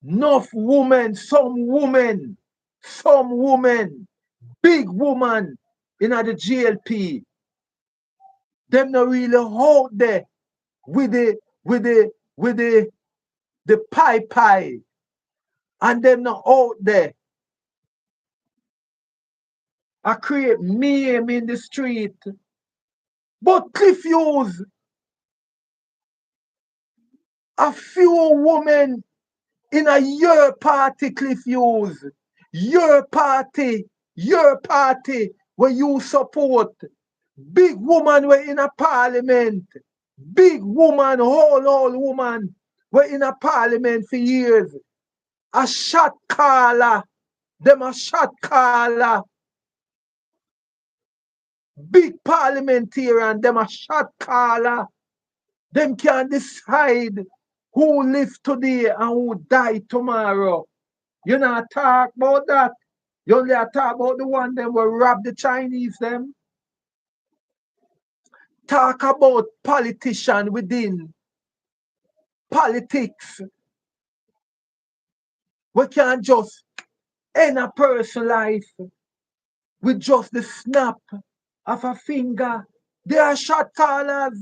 enough women, some women, big woman in the GLP, them not really out there with the pie and them not out there. I create meme in the street. But Cliff Hughes, a few women in a your party, Cliff Hughes, your party where you support. Big woman were in a parliament. Big woman, whole woman were in a parliament for years. A shot caller. Them a shot caller. Big parliamentarian, them a shot caller. Them can decide who live today and who die tomorrow. You not talk about that. You only talk about the one them will rob the Chinese them. Talk about politician within politics. We can't just end a person's life with just the snap of a finger. They are shot callers.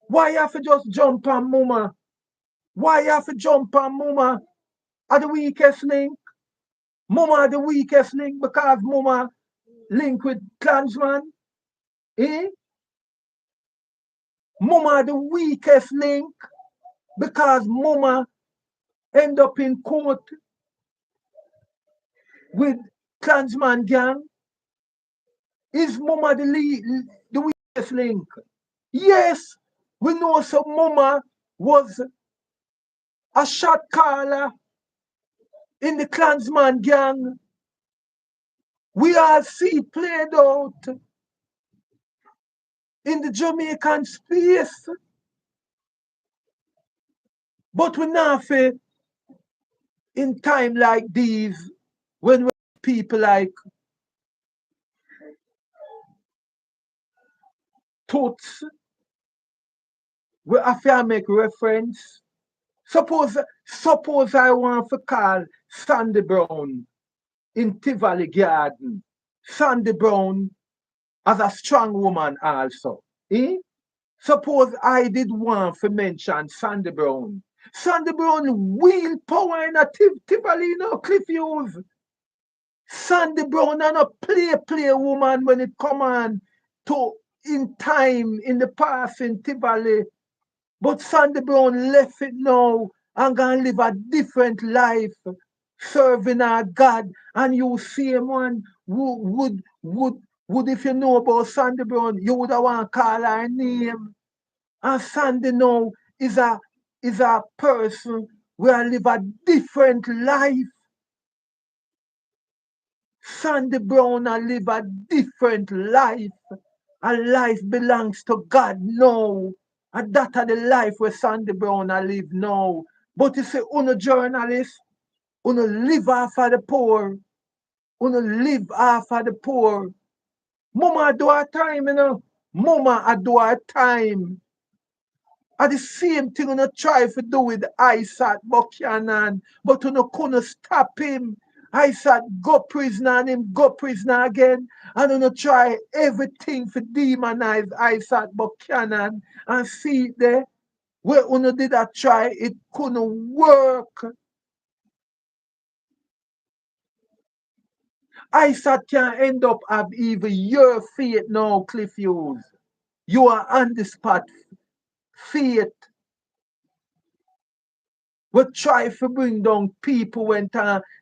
Why you have to just jump on Mama? Why you have to jump on Mama? Are the weakest link? Mama are the weakest link because Mama link with Klansman. Eh? Mama are the weakest link because Mama end up in court with Klansman gang. Is Mama the weakest link? Yes, we know some Mama was a shot caller in the Klansman gang. We all see it played out in the Jamaican space. But we not fi in time like these when we people like Toots, we have to make reference. Suppose I want to call Sandy Brown in Tivoli Garden. Sandy Brown as a strong woman also. Eh? Suppose I did want to mention Sandy Brown. Sandy Brown wheel power in a Tivoli, you know, Cliff Hughes. Sandy Brown and a play woman when it come on to in time in the past in Tivoli. But Sandy Brown left it now and gonna live a different life, serving our God. And you see him one would if you know about Sandy Brown, you would have want to call her name. And Sandy now is a person where live a different life. Sandy Brown a live a different life. A life belongs to God now. And that are the life where Sandy Brown a live now. But you see, uno journalist, uno live off of the poor. Uno live off of the poor. Mama do her time, you know. Mama a do her time. And the same thing uno try to do with Isaac Buchanan, but uno couldn't stop him. Isaac go prisoner and him go prisoner again. And uno try everything to demonize Isaac Buchanan and see it there. Where uno did a try, it couldn't work. Isaac can end up have even your faith now, Cliff Hughes. You are on the spot. Faith. We try to bring down people when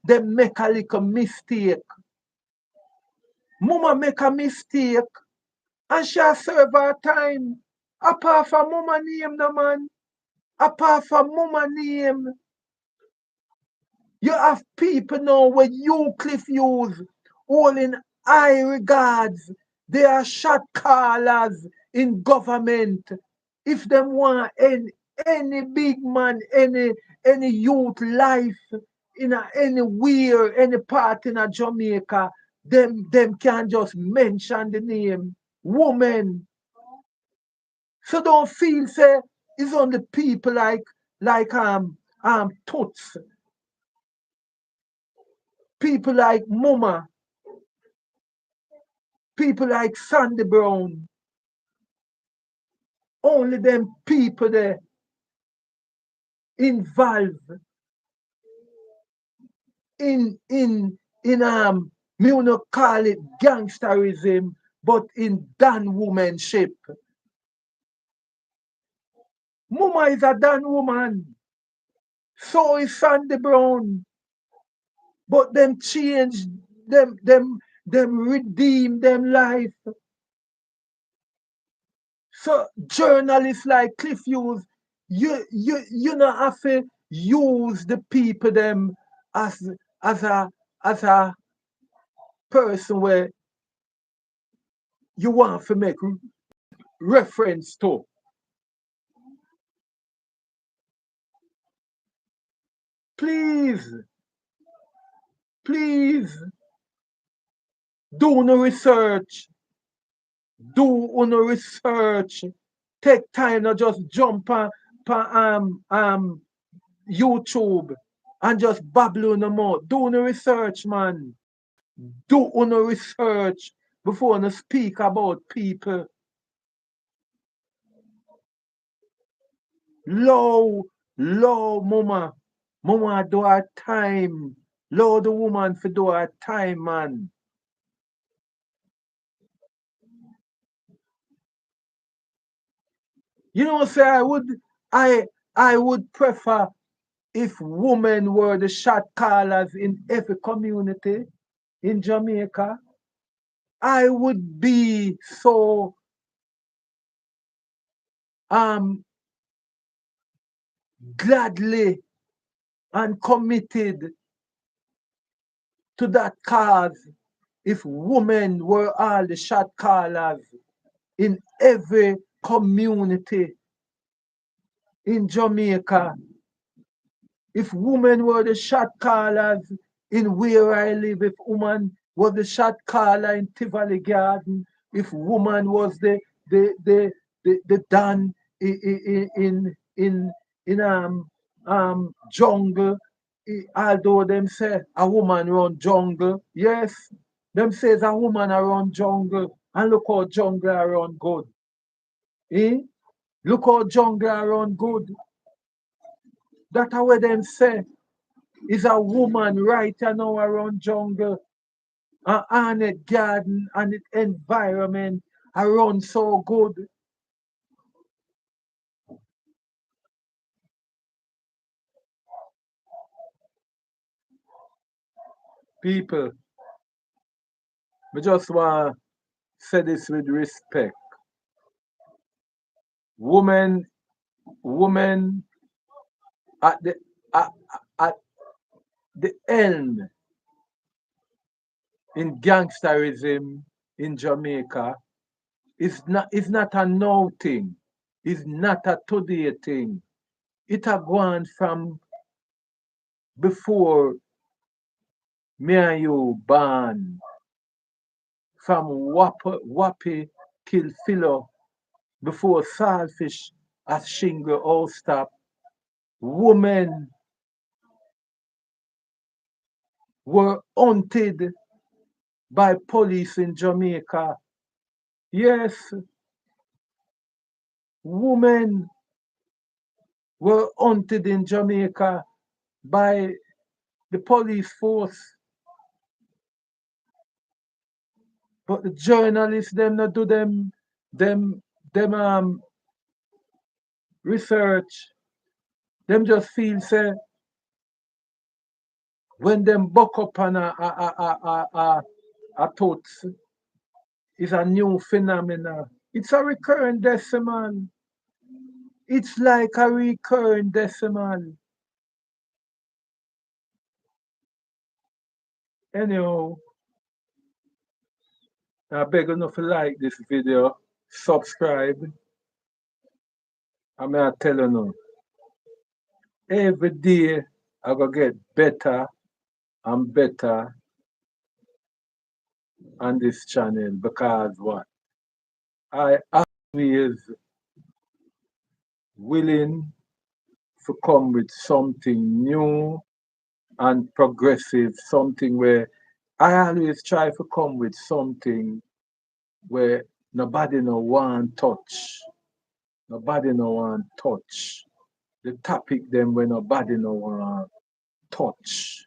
they make a little mistake. Mama make a mistake and she serve her time. Apart from mama name, no man. Apart from mama name. You have people now where you Cliff Hughes all in high regards. They are shot callers in government. If them want any big man, any youth life in anywhere, any part in a Jamaica, them can just mention the name woman. So don't feel say it's on the people like Toots, people like Mama, people like Sandy Brown. Only them people there involved in me wanna call it gangsterism, but in Dan womanship. Mama is a Dan woman. So is Sandy Brown. But them change them redeem them life. So journalists like Cliff Hughes, you not have to use the people them as as a as a person where you want to make reference to. Please, please do no research. Do no research. Take time to just jump on YouTube and just babble no more. Do no research, man. Do no research before you speak about people. Low, mama. Mama do her time. Low the woman for do her time, man. You know, say I would prefer if women were the shot callers in every community in Jamaica. I would be so um gladly and committed to that cause if women were all the shot callers in every community in Jamaica. If women were the shot callers in where I live, if woman was the shot caller in Tivoli Garden, if woman was the Dan in jungle, although them say a woman run jungle, yes, them says a woman around jungle, and look how jungle around good. Eh? Look how jungle around good. That's what them say. Is a woman right now around jungle and it garden and its environment around so good. People, we just want to say this with respect. Women, women at at, at the end in gangsterism in Jamaica is not a now thing. It's not a today thing. It had gone from before me and you born, from Wappy kill Philo, before Saltfish at Shingle all stop. Women were hunted by police in Jamaica. Yes, women were hunted in Jamaica by the police force. But the journalists them not do them research. Them just feel say when them buck up on a thoughts is a new phenomena. It's a recurrent decimal. It's like a recurrent decimal. Anyhow, I beg you not to like this video, subscribe. I mean, I tell you now, every day I go get better and better on this channel because what? I always willing to come with something new and progressive, something where I always try to come with something where nobody no want touch. Nobody no want touch. The topic them where nobody no want touch.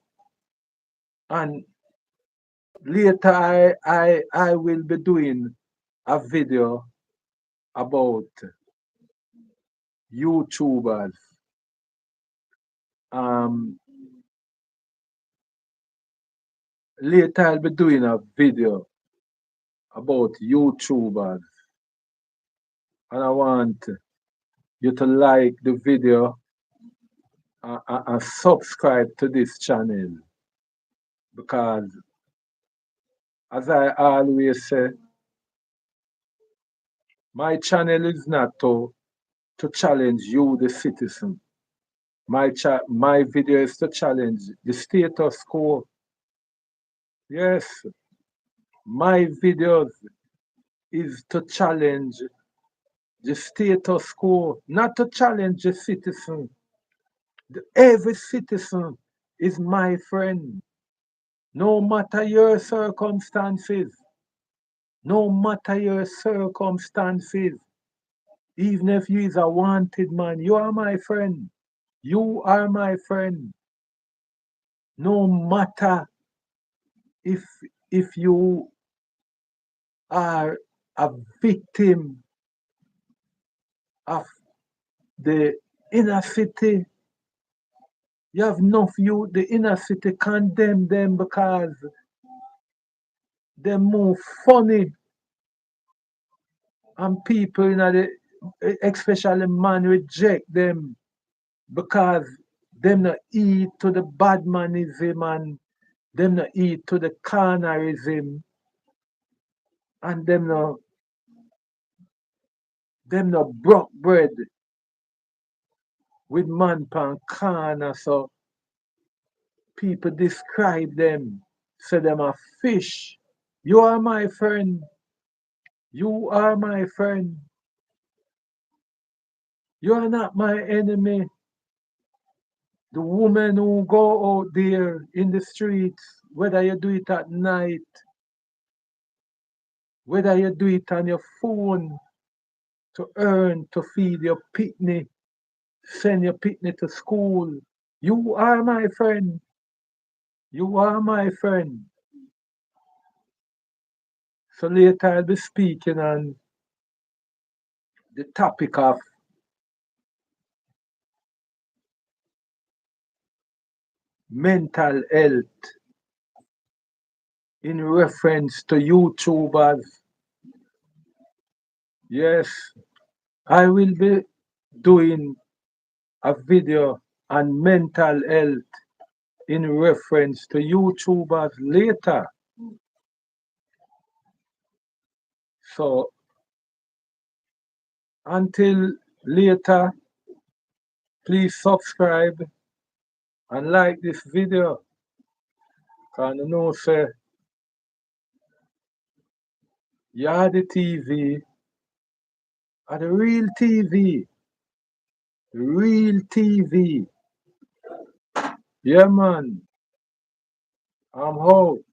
And later I will be doing a video about YouTubers. Um, Later I'll be doing a video about YouTubers. And I want you to like the video and subscribe to this channel because as I always say, my channel is not to challenge you, the citizen. My video is to challenge the status quo. Yes, my videos is to challenge the status quo, not to challenge the citizen. Every citizen is my friend, no matter your circumstances. No matter your circumstances, even if you is a wanted man, you are my friend. You are my friend. No matter if if you are a victim of the inner city, you have enough you the inner city condemn them because they're more funny and people in the especially man reject them because them not eat to the bad manism and them not eat to the carnarism and them no broke bread with man pan corner. So People describe them, say them a fish. You are my friend. You are my friend. You are not my enemy. The woman who go out there in the streets, whether you do it at night, whether you do it on your phone to earn, to feed your picnic, send your picnic to school. You are my friend. You are my friend. So later I'll be speaking on the topic of mental health in reference to YouTubers. Yes, I will be doing a video on mental health in reference to YouTubers later. So until later, please subscribe and like this video. Cause you know say Yardi TV are the real TV. Real TV. Yeah man, I'm out.